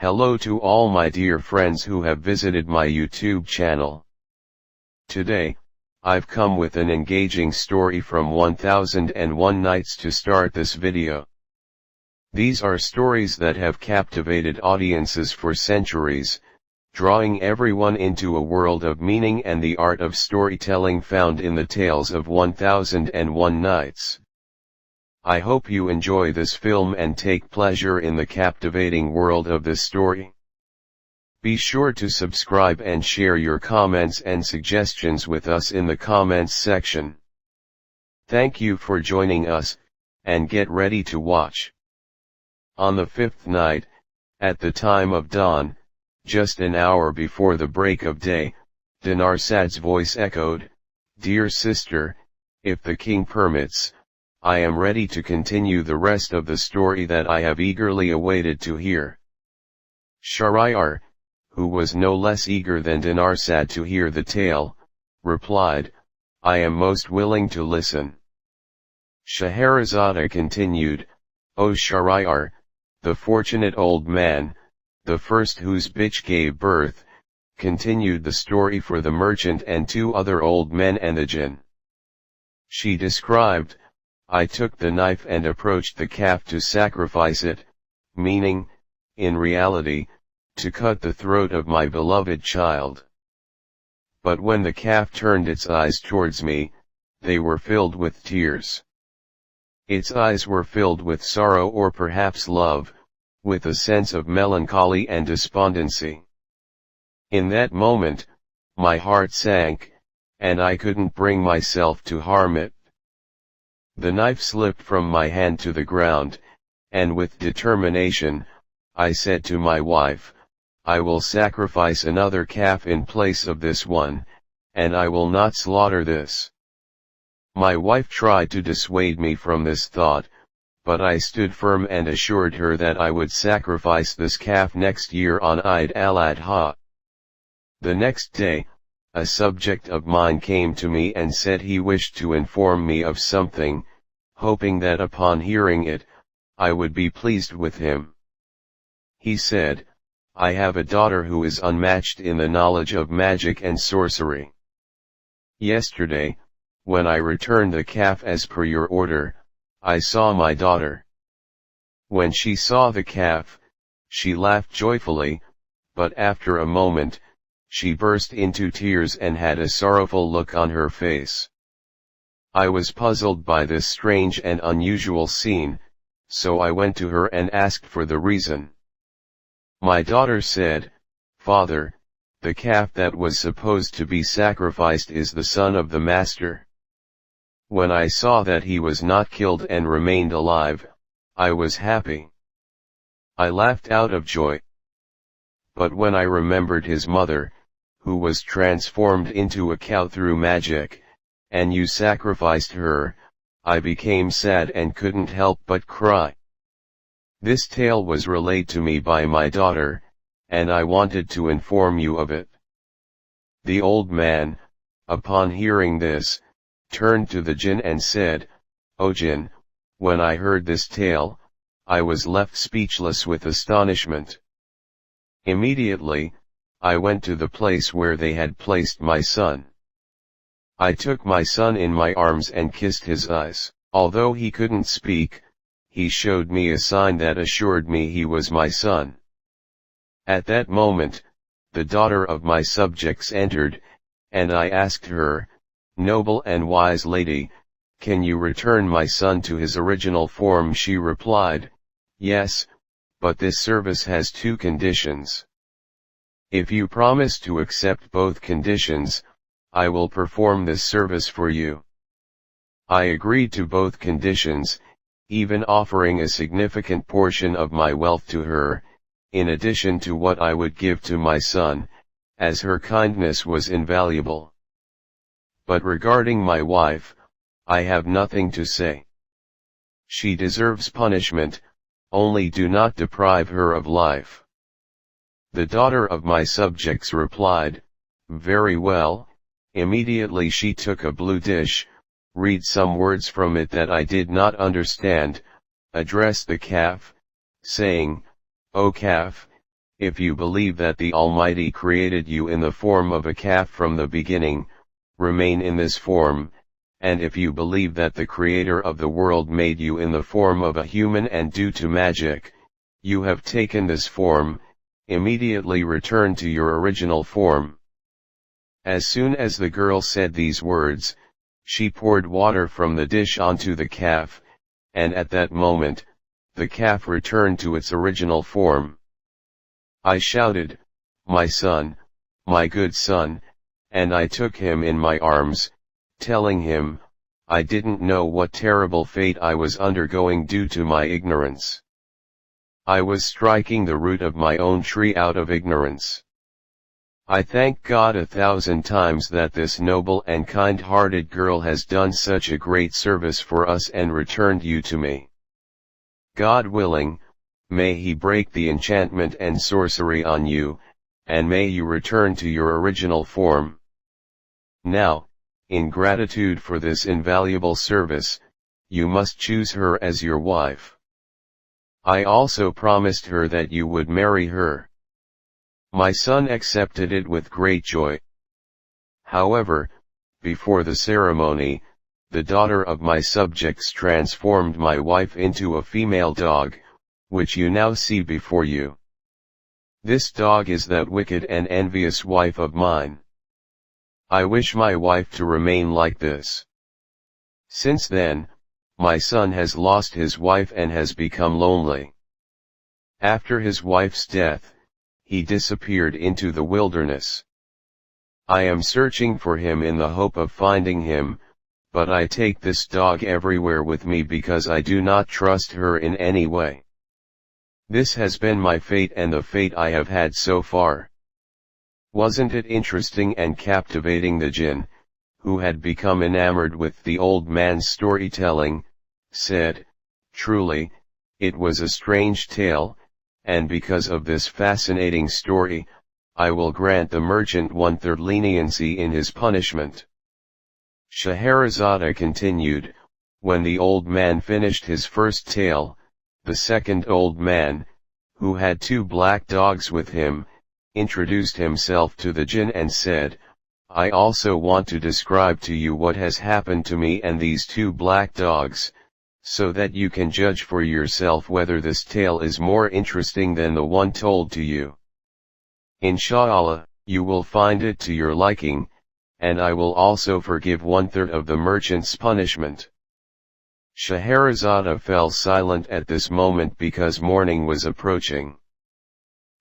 Hello to all my dear friends who have visited my YouTube channel. Today, I've come with an engaging story from 1001 Nights to start this video. These are stories that have captivated audiences for centuries, drawing everyone into a world of meaning and the art of storytelling found in the tales of 1001 Nights. I hope you enjoy this film and take pleasure in the captivating world of this story. Be sure to subscribe and share your comments and suggestions with us in the comments section. Thank you for joining us, and get ready to watch. On the fifth night, at the time of dawn, just an hour before the break of day, Dinarsad's voice echoed, "Dear sister, if the king permits, I am ready to continue the rest of the story that I have eagerly awaited to hear." Shahryar, who was no less eager than Dinarsad to hear the tale, replied, "I am most willing to listen." Scheherazade continued, "O Shahryar, the fortunate old man, the first whose bitch gave birth, continued the story for the merchant and two other old men and the jinn. She described, I took the knife and approached the calf to sacrifice it, meaning, in reality, to cut the throat of my beloved child. But when the calf turned its eyes towards me, they were filled with tears. Its eyes were filled with sorrow or perhaps love, with a sense of melancholy and despondency. In that moment, my heart sank, and I couldn't bring myself to harm it. The knife slipped from my hand to the ground, and with determination, I said to my wife, I will sacrifice another calf in place of this one, and I will not slaughter this." My wife tried to dissuade me from this thought, but I stood firm and assured her that I would sacrifice this calf next year on Eid al-Adha. The next day, a subject of mine came to me and said he wished to inform me of something, hoping that upon hearing it, I would be pleased with him. He said, "I have a daughter who is unmatched in the knowledge of magic and sorcery. Yesterday, when I returned the calf as per your order, I saw my daughter. When she saw the calf, she laughed joyfully, but after a moment, she burst into tears and had a sorrowful look on her face. I was puzzled by this strange and unusual scene, so I went to her and asked for the reason. My daughter said, 'Father, the calf that was supposed to be sacrificed is the son of the master. When I saw that he was not killed and remained alive, I was happy. I laughed out of joy. But when I remembered his mother, who was transformed into a cow through magic, and you sacrificed her, I became sad and couldn't help but cry. This tale was relayed to me by my daughter, and I wanted to inform you of it." The old man, upon hearing this, turned to the jinn and said, "O jinn, when I heard this tale, I was left speechless with astonishment. Immediately, I went to the place where they had placed my son. I took my son in my arms and kissed his eyes. Although he couldn't speak, he showed me a sign that assured me he was my son. At that moment, the daughter of my subjects entered, and I asked her, 'Noble and wise lady, can you return my son to his original form?' She replied, 'Yes, but this service has two conditions. If you promise to accept both conditions, I will perform this service for you.' I agreed to both conditions, even offering a significant portion of my wealth to her, in addition to what I would give to my son, as her kindness was invaluable. But regarding my wife, I have nothing to say. She deserves punishment, only do not deprive her of life." The daughter of my subjects replied, "Very well." Immediately she took a blue dish, read some words from it that I did not understand, addressed the calf, saying, "O calf, if you believe that the Almighty created you in the form of a calf from the beginning, remain in this form, and if you believe that the Creator of the world made you in the form of a human and due to magic, you have taken this form, immediately return to your original form. As soon as the girl said these words, she poured water from the dish onto the calf, and at that moment, the calf returned to its original form. I shouted, "My son, my good son," and I took him in my arms, telling him, I didn't know what terrible fate I was undergoing due to my ignorance. I was striking the root of my own tree out of ignorance. I thank God 1,000 times that this noble and kind-hearted girl has done such a great service for us and returned you to me. God willing, may He break the enchantment and sorcery on you, and may you return to your original form. Now, in gratitude for this invaluable service, you must choose her as your wife. I also promised her that you would marry her. My son accepted it with great joy. However, before the ceremony, the daughter of my subjects transformed my wife into a female dog, which you now see before you. This dog is that wicked and envious wife of mine. I wish my wife to remain like this. Since then, my son has lost his wife and has become lonely. After his wife's death, he disappeared into the wilderness. I am searching for him in the hope of finding him, but I take this dog everywhere with me because I do not trust her in any way. This has been my fate and the fate I have had so far. Wasn't it interesting and captivating? The jinn, who had become enamored with the old man's storytelling, said, "Truly, it was a strange tale, and because of this fascinating story, I will grant the merchant 1/3 leniency in his punishment." Scheherazade continued, when the old man finished his first tale, the second old man, who had 2 black dogs with him, introduced himself to the jinn and said, "I also want to describe to you what has happened to me and these 2 black dogs, so that you can judge for yourself whether this tale is more interesting than the one told to you. Inshallah, you will find it to your liking, and I will also forgive 1/3 of the merchant's punishment." Scheherazade fell silent at this moment because morning was approaching.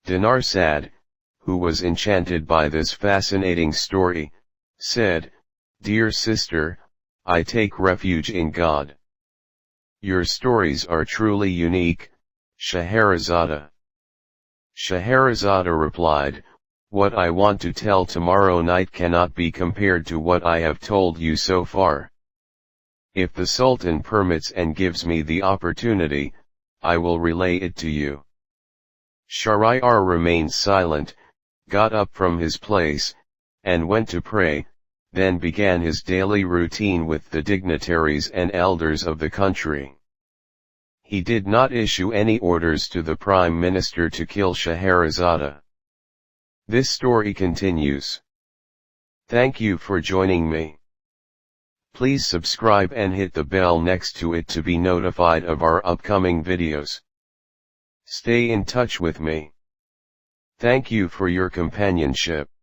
Dinarsad, who was enchanted by this fascinating story, said, "Dear sister, I take refuge in God. Your stories are truly unique, Scheherazade." Scheherazade replied, "What I want to tell tomorrow night cannot be compared to what I have told you so far. If the Sultan permits and gives me the opportunity, I will relay it to you." Shahryar remained silent, got up from his place, and went to pray, then began his daily routine with the dignitaries and elders of the country. He did not issue any orders to the Prime Minister to kill Scheherazade. This story continues. Thank you for joining me. Please subscribe and hit the bell next to it to be notified of our upcoming videos. Stay in touch with me. Thank you for your companionship.